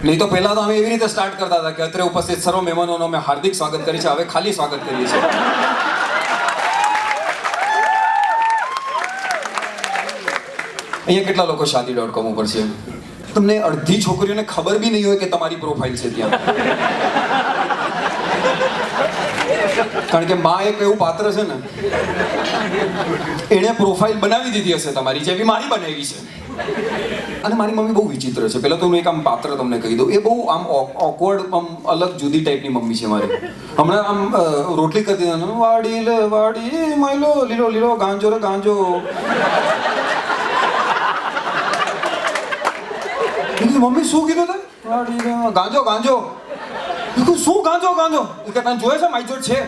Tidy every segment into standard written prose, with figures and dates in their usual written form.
નહીં તો પહેલા તો અમે એવી રીતે સ્ટાર્ટ કરતા હતા કે અત્રે ઉપસ્થિત સર્વ મહેમાનોનો અમે હાર્દિક સ્વાગત કરી છે, હવે ખાલી સ્વાગત કરીએ છીએ. અહીંયા કેટલા લોકો shaadi.com ઉપર છે? તમને અડધી છોકરીઓને ખબર બી નહીં હોય કે તમારી પ્રોફાઇલ છે ત્યાં. કારણ કે માં એક એવું પાત્ર છે ને, એણે પ્રોફાઇલ બનાવી દીધી હશે તમારી, જેવી મારી બનાવી છે. અને મારી મમ્મી બહુ વિચિત્ર છે. પહેલા તો હું એક આમ પાત્ર તમને કહી દઉં, એ બહુ આમ ઓકવર્ડ, આમ અલગ જુદી ટાઈપની મમ્મી છે મારી. હમણાં આમ રોટલી કરતી હતી, વાડી લે વાડી માયલો લીલો લીલો ગાંજો રે ગાંજો. મમ્મી શું કીધું તે? વાડી લે ગાંજો ગાંજો. શું ગાંજો ગાંજો? કે તને જોયે છે મારી જોડે છે?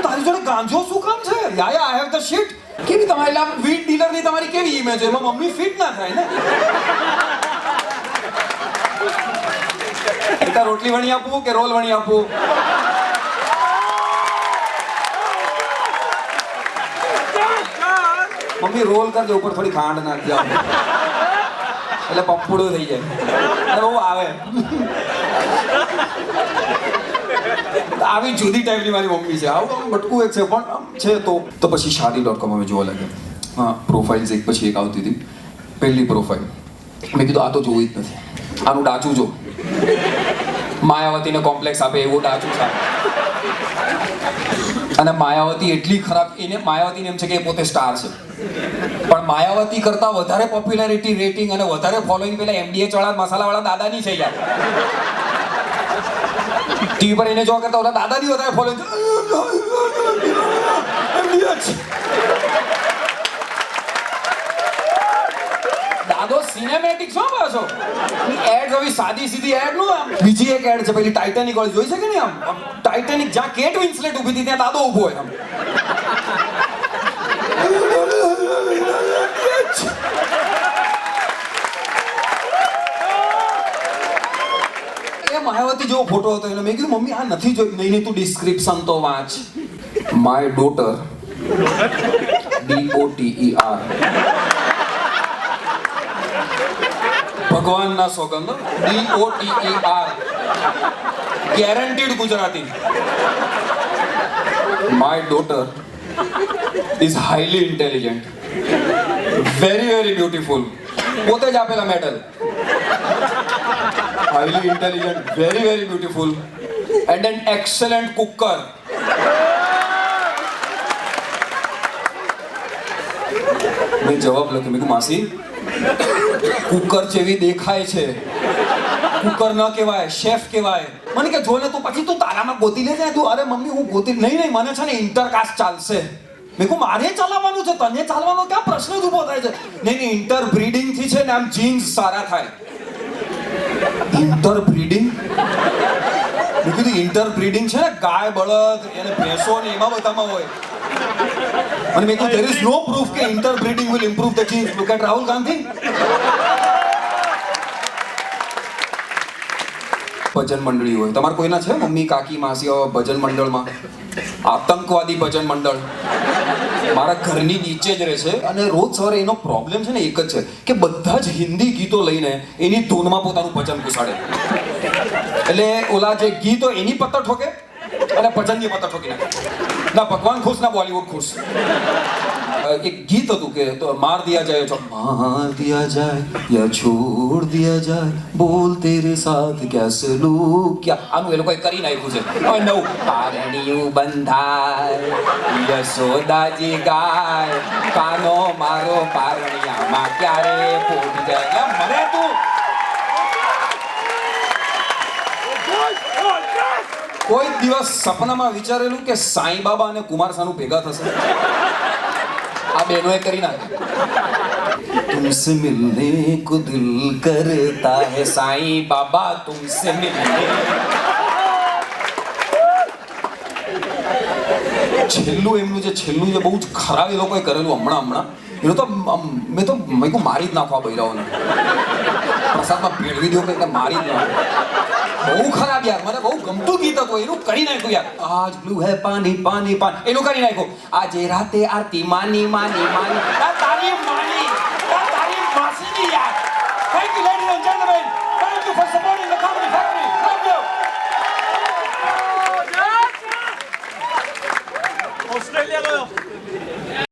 તારી જોડે ગાંજો શું કામ છે? યા આઈ હેવ ધ શીટ. કેવી તમારી આમ વીટ ડીલરની તમારી કેવી ઇમેજ છે? એમાં મમ્મી ફિટ ના થાય ને. બેટા રોટલી વણી આપું કે રોલ વણી આપું? મમ્મી રોલ કરજો, ઉપર થોડી ખાંડ નાખી દો એટલે પપ્પુડું થઈ જાય. અરે બહુ આવે. આવી જુદી ટાઈપની મારી મમ્મી છે. આવું આમ બટકું એક છે પણ આમ છે. તો પછી shaadi.com અમે જોવા લાગ્યા. હા, પ્રોફાઇલ્સ એક પછી એક આવતી હતી. પહેલી પ્રોફાઇલ મેં કીધું આ તો જોઈ જ નથી, આનું ડાચું જો. માયાવતીને કોમ્પ્લેક્સ આપે એવું ડાચું છે. અને માયાવતી એટલી ખરાબ, એને માયાવતીને એમ છે કે એ પોતે સ્ટાર છે, પણ માયાવતી કરતા વધારે પોપ્યુલારિટી રેટિંગ અને વધારે ફોલોઈંગ પેલા MDH વાળા મસાલાવાળા દાદાની છે યાર. ટીવી પર એને જોવા કરતા ઓલા દાદાની વધારે ફોલોઈંગ. દાદો સિનેમેટિક છો પાછો. એડ હવે સાદી સીધી એડ નો. બીજી એક એડ છે પેલી ટાઇટેનિક વાળી, જોઈ છે કે નહીં? આમ ટાઇટેનિક જ્યાં કેટ વિન્સલેટ ઊભી હતી ત્યાં દાદો ઊભો હોય આમ. માયાવતી જેવો ફોટો હતો એટલે મેં કીધું મમ્મી આ નથી જોઈ. નહીં તું ડિસ્ક્રિપ્શન તો વાંચ. My daughter DOTER. ભગવાનના સોગંદ DOTER. Guaranteed Gujarati. My daughter is highly intelligent, very very beautiful. પોતે જ આપેલા medal. highly intelligent, very very beautiful, and an excellent cooker. મેં જવાબ લખ્યો, મેં કીધું માસી કુકર જેવી દેખાય છે, કુકર ન કહેવાય, શેફ કહેવાય. મને કે જો ને તું પછી તું તારામાં ગોતી લેજે. તું અરે મમ્મી હું ગોતી નહીં, મને છે ને ઇન્ટરકાસ્ટ ચાલશે. મેં કહું મારે ચલાવવાનું છે, તને ચાલવાનો ક્યાં પ્રશ્ન જ ઊભો થાય છે? નહીં ઇન્ટર બ્રીડિંગ થી છે ને આમ જીન્સ સારા થાય. ઇન્ટરબ્રીડિંગ? મેં કીધું ઇન્ટરબ્રીડિંગ છે ને ગાય બળદ અને ભેંસો ને એમાં બધામાં હોય. અને મેં કીધું there is no proof કે interbreeding will improve the genes. Look at Rahul Gandhi. ભજન મંડળી હોય તમારે કોઈના છે? મમ્મી કાકી માસી ભજન મંડળમાં? આતંકવાદી ભજન મંડળ મારા ઘરની નીચે જ રહે છે. અને રોજ સવારે એનો પ્રોબ્લેમ છે ને એક જ છે કે બધા જ હિન્દી ગીતો લઈને એની ધૂનમાં પોતાનું ભજન ઘુસાડે. એટલે ઓલા જે ગીત હોય એની પત્તર ઠોકે અને ભજનની પત્તર ઠોકી નાખે. ના ભગવાન ખુશ ના બોલિવૂડ ખુશ. એક ગીત હતું કે તો માર દિયા જાય છો, માર દિયા જાય યા છોડ દિયા જાય, બોલ તેરે સાથ ક્યા સલૂક ક્યા. આનું એ લોકોએ કરી નાખ્યું છે. હવે નવું પારણિયું બંધાય યશોદાજી ગાય, કાનો મારો પારણિયામાં ક્યારે ફૂટ જાય. મને તું કોઈ દિવસ સપનામાં વિચારેલું કે સાંઈ બાબા અને કુમાર સાનુ ભેગા થશે? આ બેનોએ કરી નાખે. तुमसे मिलने को दिल करता है साईं बाबा तुमसे मिलने. છેલ્લું એમનું જે બહુ જ ખરાબ એ લોકોએ કરેલું હમણાં એનું તો મેં મારી જ નાખવા બૈરાઓને. પ્રસાદમાં ભેળવી દો કે મારી જ નાખો. બહુ ખરાબ યાર. મને બહુ ગમતું ગીત હતું, એનું કરી નાખ્યું યાર. આજ બ્લુ હે પાણી પાણી પાણી, એનું કરી નાખ્યું. આજે રાતે આરતી માની માની માની. તારી માની તારી માસીની યાર. Thank you ladies and gentleman. Thank you for supporting the comedy